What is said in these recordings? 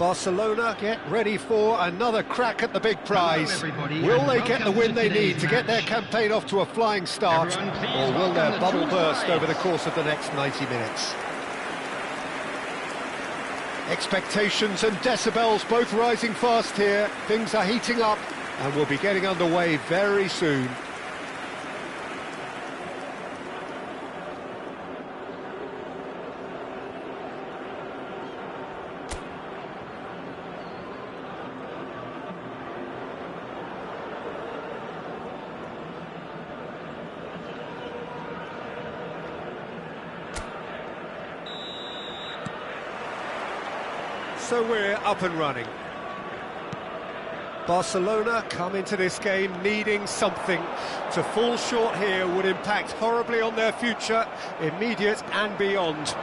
Barcelona get ready for another crack at the big prize. Will they get the win they need to get their campaign off to a flying start, or will their bubble burst over the course of the next 90 minutes? Expectations and decibels both rising fast here. Things are heating up and we'll be getting underway very soon. So we're up and running. Barcelona come into this game needing something. To fall short here would impact horribly on their future, immediate and beyond.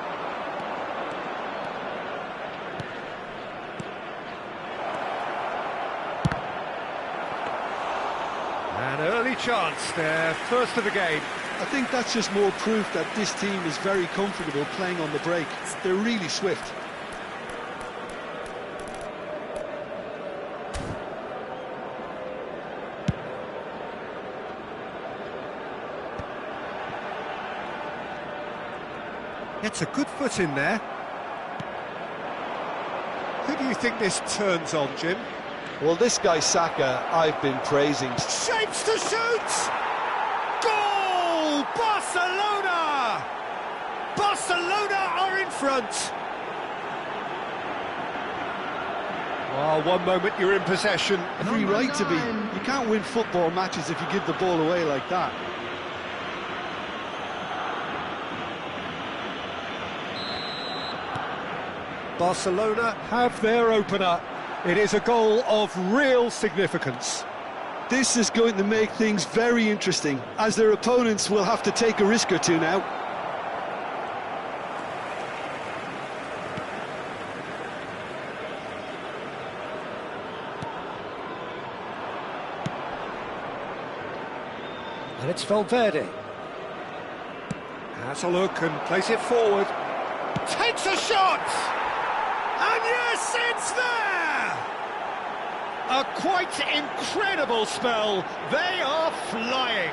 An early chance, their first of the game. I think that's just more proof that this team is very comfortable playing on the break. They're really swift. Gets a good foot in there. Who do you think this turns on, Jim? Well, this guy Saka, I've been praising. Shapes to shoot! Goal! Barcelona! Barcelona are in front! Well, one moment you're in possession. Free right to be. You can't win football matches if you give the ball away like that. Barcelona have their opener. It is a goal of real significance. This is going to make things very interesting, as their opponents will have to take a risk or two now. And it's Valverde. Has a look and plays it forward. Takes a shot! And yes, it's there! A quite incredible spell. They are flying.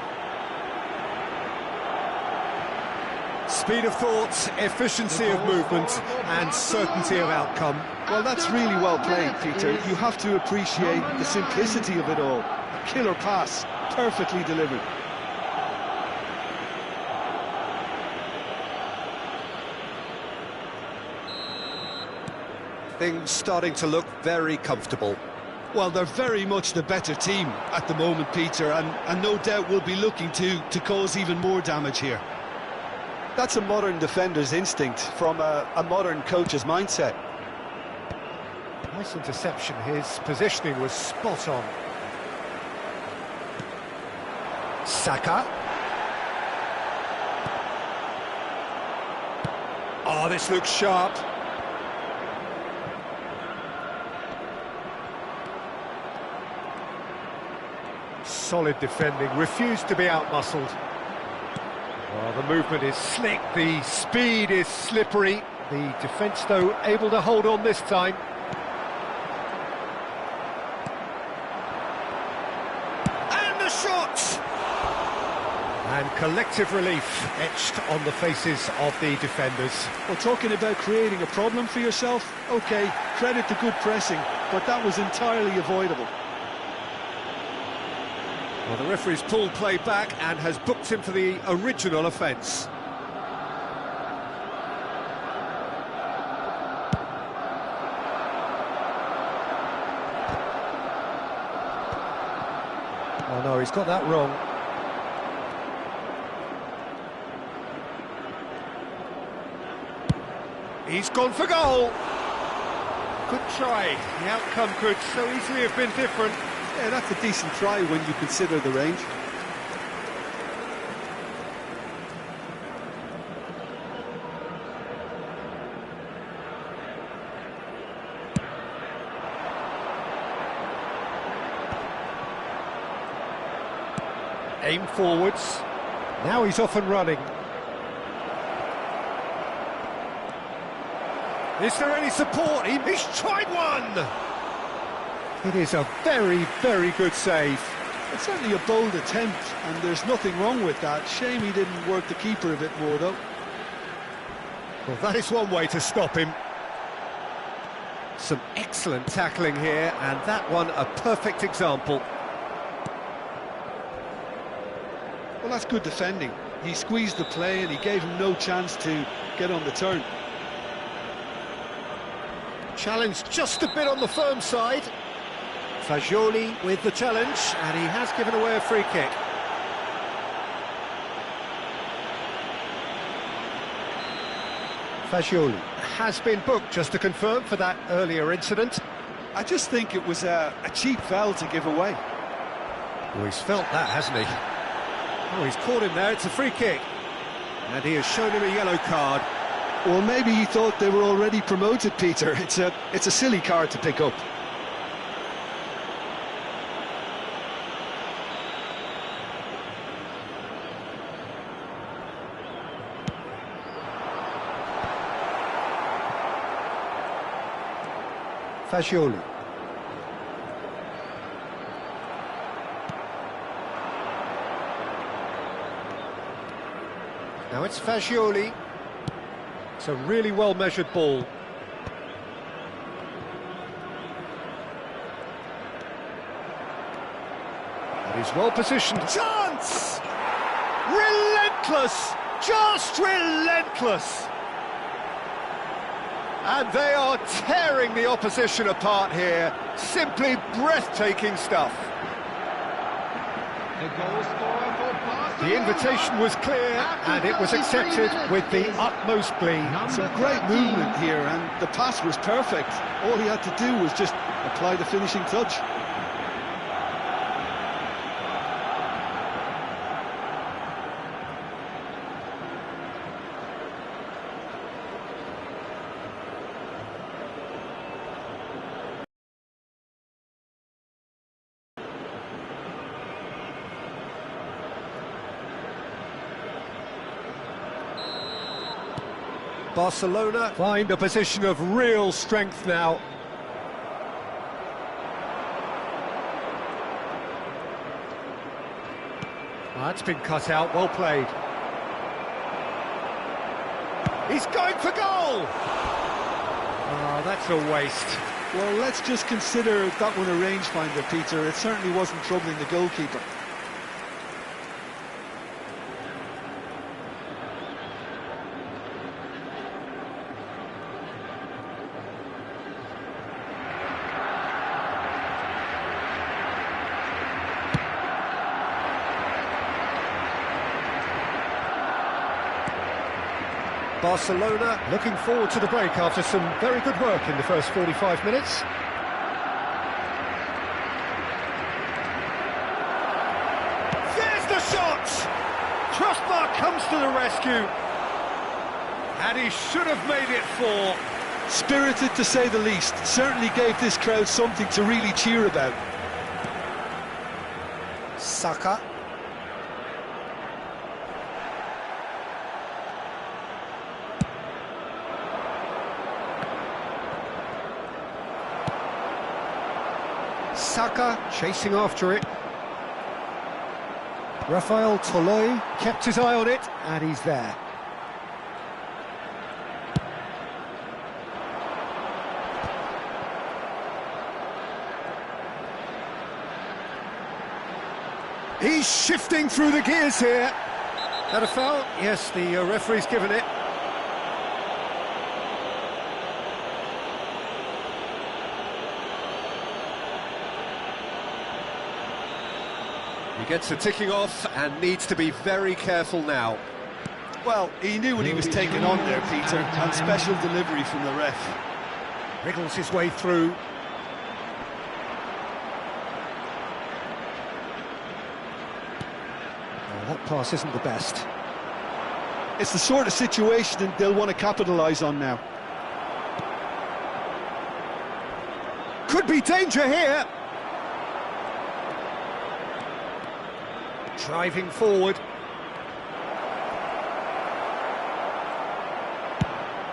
Speed of thought, efficiency of movement, and certainty of outcome. Well, that's really well played, Peter. You have to appreciate the simplicity of it all. A killer pass, perfectly delivered. Things starting to look very comfortable. Well, they're very much the better team at the moment, Peter, and no doubt will be looking to cause even more damage here. That's a modern defender's instinct from a modern coach's mindset. Nice interception. His positioning was spot on. Saka. Oh, this looks sharp. Solid defending, refused to be outmuscled. Well, the movement is slick, the speed is slippery. The defence, though, able to hold on this time. And the shot! And collective relief etched on the faces of the defenders. Well, talking about creating a problem for yourself, OK, credit to good pressing, but that was entirely avoidable. Well, the referee's pulled play back and has booked him for the original offence. Oh no, he's got that wrong. He's gone for goal. Good try. The outcome could so easily have been different. Yeah, that's a decent try when you consider the range. Aim forwards. Now he's off and running. Is there any support? He's tried one! It is a very, very good save. It's certainly a bold attempt, and there's nothing wrong with that. Shame he didn't work the keeper a bit more, though. Well, that is one way to stop him. Some excellent tackling here, and that one a perfect example. Well, that's good defending. He squeezed the play and he gave him no chance to get on the turn. Challenge just a bit on the firm side. Fagioli with the challenge, and he has given away a free kick. Fagioli has been booked, just to confirm, for that earlier incident. I just think it was a cheap foul to give away. Well, he's felt that, hasn't he? Oh, he's caught him there, it's a free kick. And he has shown him a yellow card. Well, maybe he thought they were already promoted, Peter. It's a silly card to pick up. Fagioli. Now it's Fagioli. It's a really well-measured ball. And he's well-positioned. Chance! Relentless! Just relentless! And they are tearing the opposition apart here. Simply breathtaking stuff. The invitation was clear, and it was accepted with the utmost glee. Some great movement here, and the pass was perfect. All he had to do was just apply the finishing touch. Barcelona find a position of real strength now. That's been cut out, well played. He's going for goal! Oh, that's a waste. Well, let's just consider that one a rangefinder, Peter. It certainly wasn't troubling the goalkeeper. Barcelona looking forward to the break after some very good work in the first 45 minutes. There's the shot! Crossbar comes to the rescue. And he should have made it 4. Spirited, to say the least. Certainly gave this crowd something to really cheer about. Saka. Saka chasing after it. Rafael Toloi kept his eye on it, and he's there. He's shifting through the gears here. That a foul? Yes, the referee's given it. He gets a ticking off and needs to be very careful now. Well, he knew what he was taking on there, Peter, and special delivery from the ref. Wriggles his way through. Oh, that pass isn't the best. It's the sort of situation they'll want to capitalise on now. Could be danger here. Driving forward.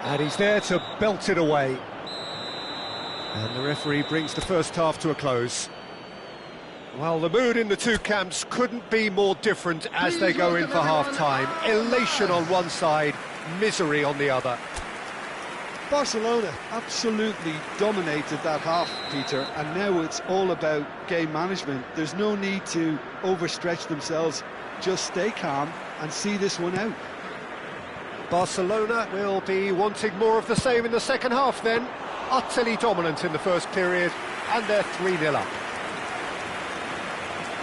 And he's there to belt it away. And the referee brings the first half to a close. Well, the mood in the two camps couldn't be more different as they go in for half-time. Elation on one side, misery on the other. Barcelona absolutely dominated that half, Peter, and now it's all about game management. There's no need to overstretch themselves. Just stay calm and see this one out. Barcelona will be wanting more of the same in the second half then. Utterly dominant in the first period, and they're 3-0 up.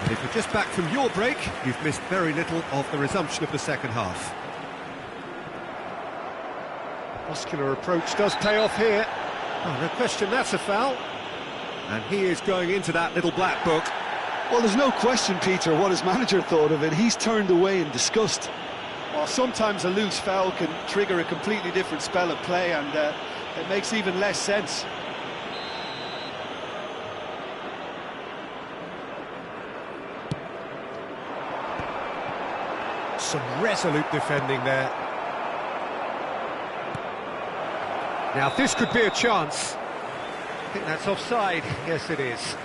And if you're just back from your break, you've missed very little of the resumption of the second half. Muscular approach does pay off here. Oh, no question, that's a foul. And he is going into that little black book. Well, there's no question, Peter, what his manager thought of it. He's turned away in disgust. Well, sometimes a loose foul can trigger a completely different spell of play, and it makes even less sense. Some resolute defending there. Now this could be a chance. I think that's offside. Yes, it is.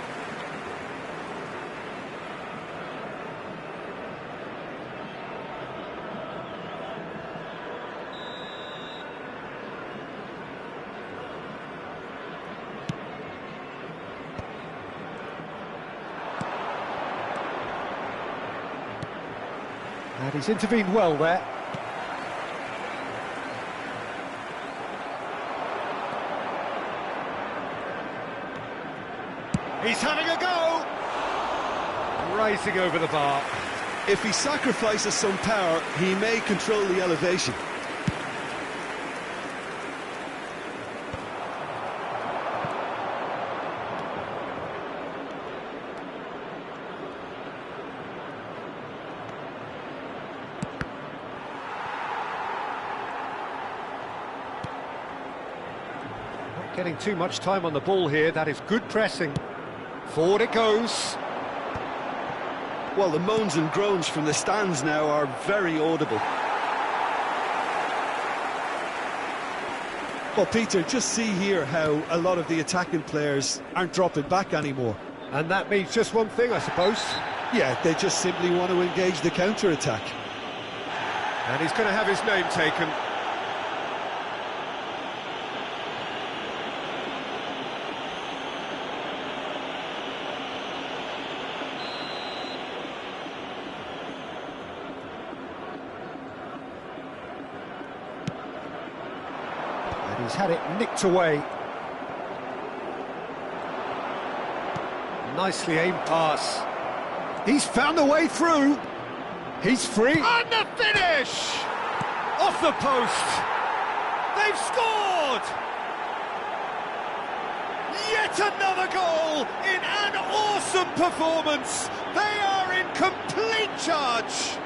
And he's intervened well there. He's having a go! Rising over the bar. If he sacrifices some power, he may control the elevation. Not getting too much time on the ball here. That is good pressing. Forward it goes. Well, the moans and groans from the stands now are very audible. Well, Peter, just see here how a lot of the attacking players aren't dropping back anymore. And that means just one thing, I suppose. Yeah, they just simply want to engage the counter-attack. And he's going to have his name taken. He's had it nicked away. Nicely aimed pass. He's found a way through. He's free. And the finish! Off the post! They've scored! Yet another goal in an awesome performance! They are in complete charge!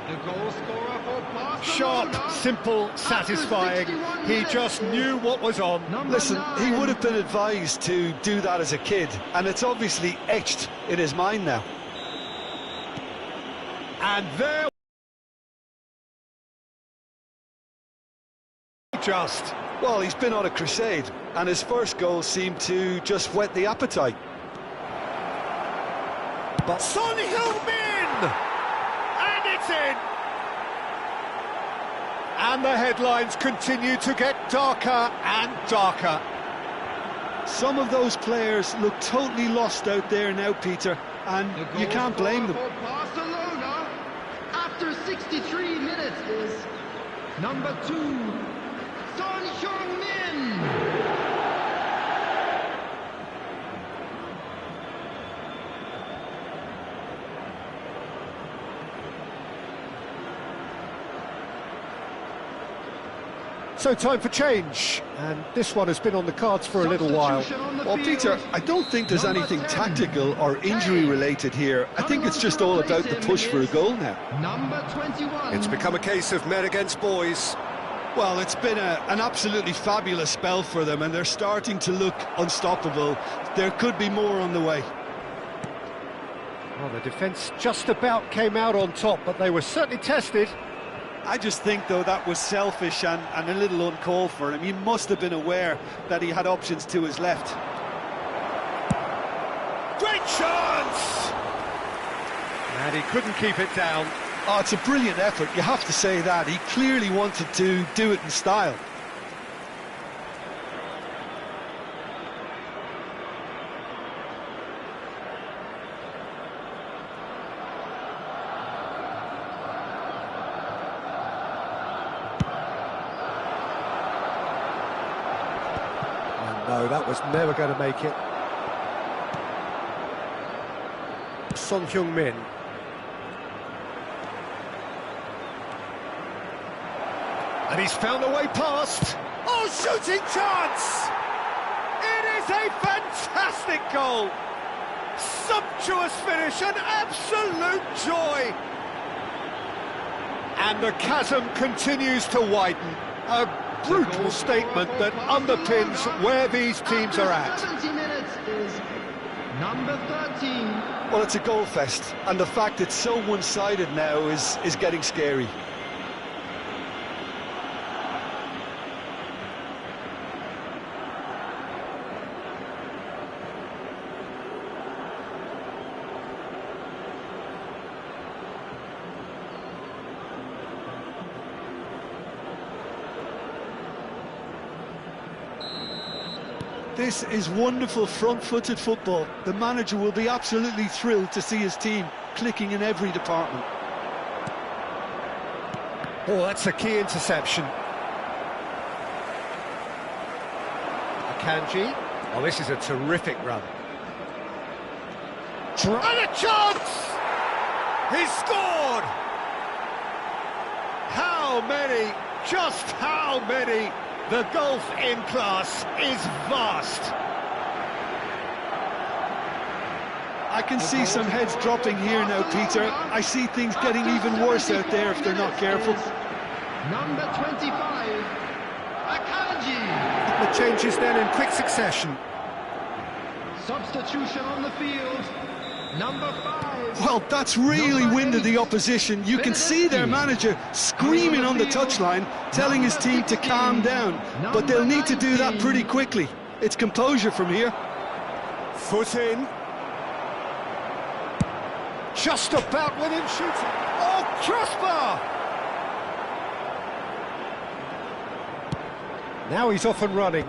The goal scorer for Barcelona. Sharp, simple, satisfying. He just knew what was on. Listen, he would have been advised to do that as a kid, and it's obviously etched in his mind now. And there... Just. Well, he's been on a crusade, and his first goal seemed to just whet the appetite. But Son Heung-min! And it's in! And the headlines continue to get darker and darker. Some of those players look totally lost out there now, Peter, and you can't blame them. For Barcelona, after 63 minutes, is number 2, Son Heung-min. So time for change, and this one has been on the cards for a little while. Well, Peter, I don't think there's anything tactical or injury-related here. I think it's just all about the push for a goal now. Number 21. It's become a case of men against boys. Well, it's been an absolutely fabulous spell for them, and they're starting to look unstoppable. There could be more on the way. Well, the defence just about came out on top, but they were certainly tested. I just think, though, that was selfish and a little uncalled for him. He must have been aware that he had options to his left. Great chance! And he couldn't keep it down. Oh, it's a brilliant effort, you have to say that. He clearly wanted to do it in style. No, that was never going to make it. Son Heung-min. And he's found a way past. Oh, shooting chance! It is a fantastic goal. Sumptuous finish, an absolute joy. And the chasm continues to widen. A brutal statement that underpins where these teams are at. 70 minutes is number 13. Well, it's a goal fest, and the fact it's so one-sided now is getting scary. This is wonderful front-footed football. The manager will be absolutely thrilled to see his team clicking in every department. Oh, that's a key interception. Akanji. Oh, this is a terrific run. And a chance! He's scored! How many, just how many? The gulf in class is vast. I can see some heads dropping here now, Peter. I see things getting even worse out there if they're not careful. Number 25, Akanji. The changes then in quick succession. Substitution on the field, number 5. Well, that's really winded the opposition. You can see their manager screaming on the touchline, telling his team to calm down. But they'll need to do that pretty quickly. It's composure from here. Foot in. Just about with him shooting. Oh, crossbar! Now he's off and running.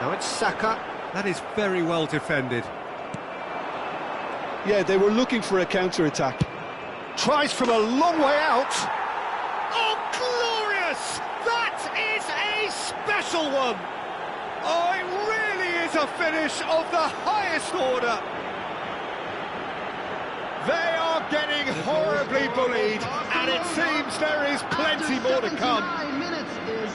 Now it's Saka. That is very well defended. Yeah, they were looking for a counter-attack. Tries from a long way out. Oh, glorious! That is a special one! Oh, it really is a finish of the highest order. They are getting horribly bullied, and it seems there is plenty more to come. 79 minutes is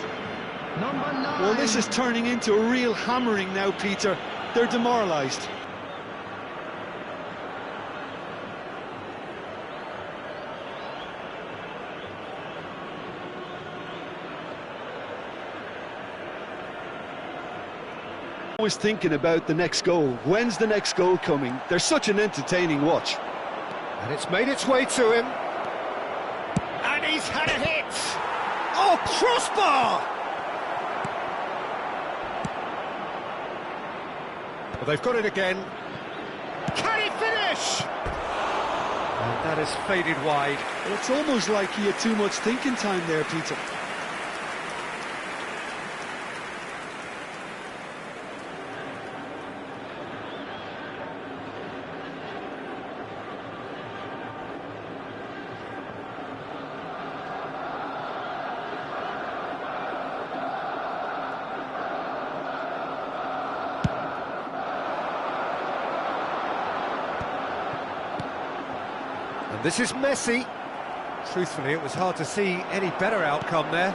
number 9. Well, this is turning into a real hammering now, Peter. They're demoralised. Always thinking about the next goal. When's the next goal coming? They're such an entertaining watch. And it's made its way to him. And he's had a hit! Oh, crossbar! Well, they've got it again. Can he finish? And that has faded wide. It's almost like he had too much thinking time there, Peter. And this is Messi. Truthfully, it was hard to see any better outcome there.